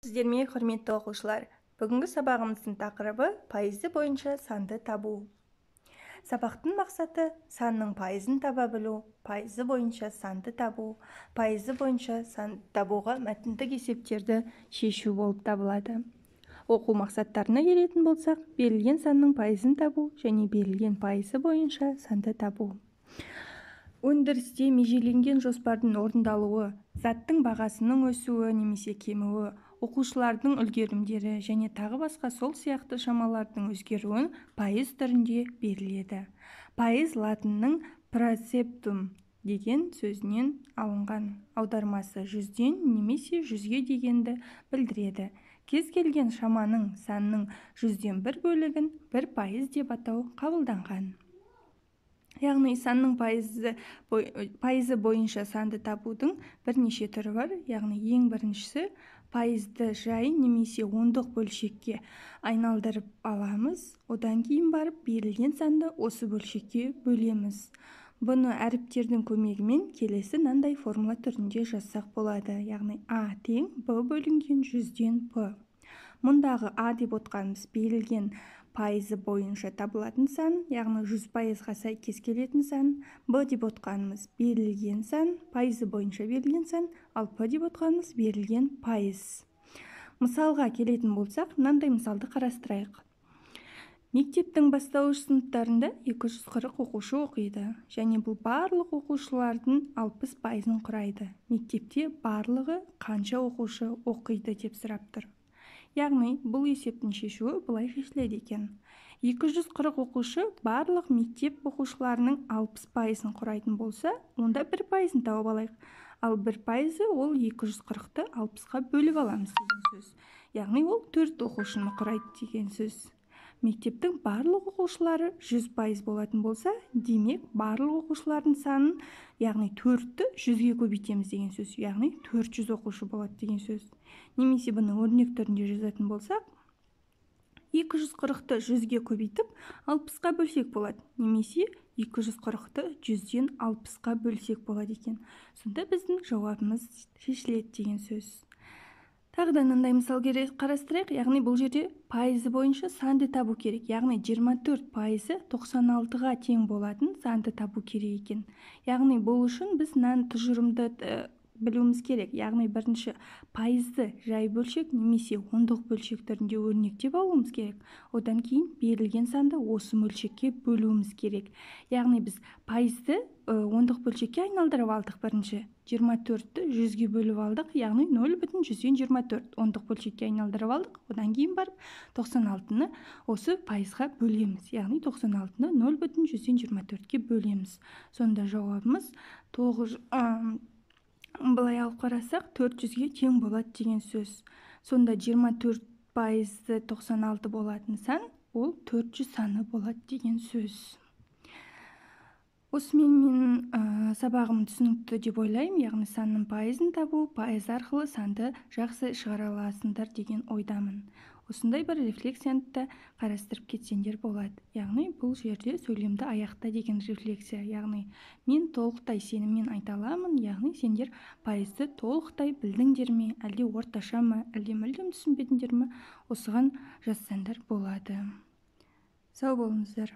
Сіздерме құрметті оқушылар, бүгінгі сабағымыздың тақырыбы пайызы бойынша санды табу. Сабақтың мақсаты санның пайызын таба білу, пайызы бойынша санды табу, пайызы бойынша санды табуға мәтіндік есептерді шешу болып табылады. Оқу мақсаттарына келетін болсақ, берілген санның пайызын табу және берілген пайызы бойынша санды табу. Өндірісте межеленген жоспардың орындалуы, заттың бағасының өсуі немесе кемуі, оқушылардың үлгерімдері және тағы басқа сол сияқты шамалардың өзгеруін пайыз түрінде беріледі. Пайыз латынның процептум деген сөзінен алынған, аудармасы 100-ден немесе 100-ге дегенді білдіреді. Кез келген шаманың санның 100-ден 1 бөлігін 1% деп атау қабылданған. Яғни санның пайызы бойынша санды табудың бірнеше түрі бар. Яғни ең біріншісі пайызды жай немесе ондық бөлшекке айналдырып аламыз. Одан кейін барып берілген санды осы бөлшекке бөлеміз. Бұны әріптердің көмегімен келесі мынандай формула түрінде жазсақ болады. Яғни А тең Б бөлінген 100-ден П. Мұндағы А деп отқанымыз берілген пайызы бойынша табылатын сан, яғни 100%-ға сәйкес келетін сан. Б деп отқанымыз берілген сан, пайызы бойынша берілген сан, ал П деп отқанымыз берілген пайыз. Мысалға келетін болсақ, мынандай мысалды қарастырайық. Мектептің бастауыш сыныптарында 240 оқушы оқиды, және бұл барлық оқушылардың 60%-ын құрайды. Мектепте барлығы қанша оқушы оқиды деп сұрап тұр. Яғни, бұл есептің шешуі бұлай шешіледі екен. 240 оқушы барлық мектеп оқушыларының 60%-ын құрайтын болса, онда 1%-ын тауып алайық. Ал 1%-ы ол 240-ты 60-ға бөліп аламыз деген сөз. Яғни, ол 4 оқушыны құрайды деген сөз. Мектептің барлық оқушылары 100% болатын болса, демек барлық оқушылардың санын, яғни 4-ті 100-ге көбейтеміз деген сөз. Яғни 400 оқушы болады деген сөз. Немесе бұны өрнек түрінде жазатын болсақ, 240-ты 100-ге көбейтіп 60-қа бөлсек болады. Немесе 240-ты 100-ден 60-қа бөлсек болады екен. Сонда біздің жауабымыз шешіледі деген сөз. Тағыдан мынандай мысал қарастырайық. Яғни бұл жерде пайызы бойынша санды табу керек. Яғни 24%-ы 96-ға тең болатын санды табу керек екен. Яғни бұл үшін біз мынаны тұжырымды білуіміз керек. Яғни бірінші пайызды жай бөлшек немесе ондық бөлшек түрінде өрнектеп алуымыз керек. Одан кейін берілген санды осы мөлшекке бөлуіміз керек. Яғни біз пайызды ондық бөлшекке айналдырып алдық бірінші. 24-ті 100-ге бөліп алдық, яғни 0,124 ондық бөлшекке айналдырып алдық. Одан кейін барып 96-ны осы пайызға бөлеміз. Яғни 96-ны 0,124-ке бөлеміз. Сонда жауабымыз былай алып қарасақ 400-ге тең болады деген сөз. Сонда 24%-ы 96 болатын сан, ол 400 саны болады деген сөз. Осымен мен сабағым түсінікті деп ойлаймын. Яғни санның пайызын табу, пайыз арқылы санды жақсы шығара аласыңдар деген ойдамын. Осындай бір рефлексияны қарастырып кетсеңдер болады. Яғни бұл жерде сөйлемді аяқта деген рефлексия. Яғни мен толықтай сеніммен айта аламын. Яғни сендер пайызды толықтай білдіңдер ме, әлде орташа ма, әлде мүлдем түсінбедіңдер ме, осыған жазсаңдар болады. Сау болыңыздар.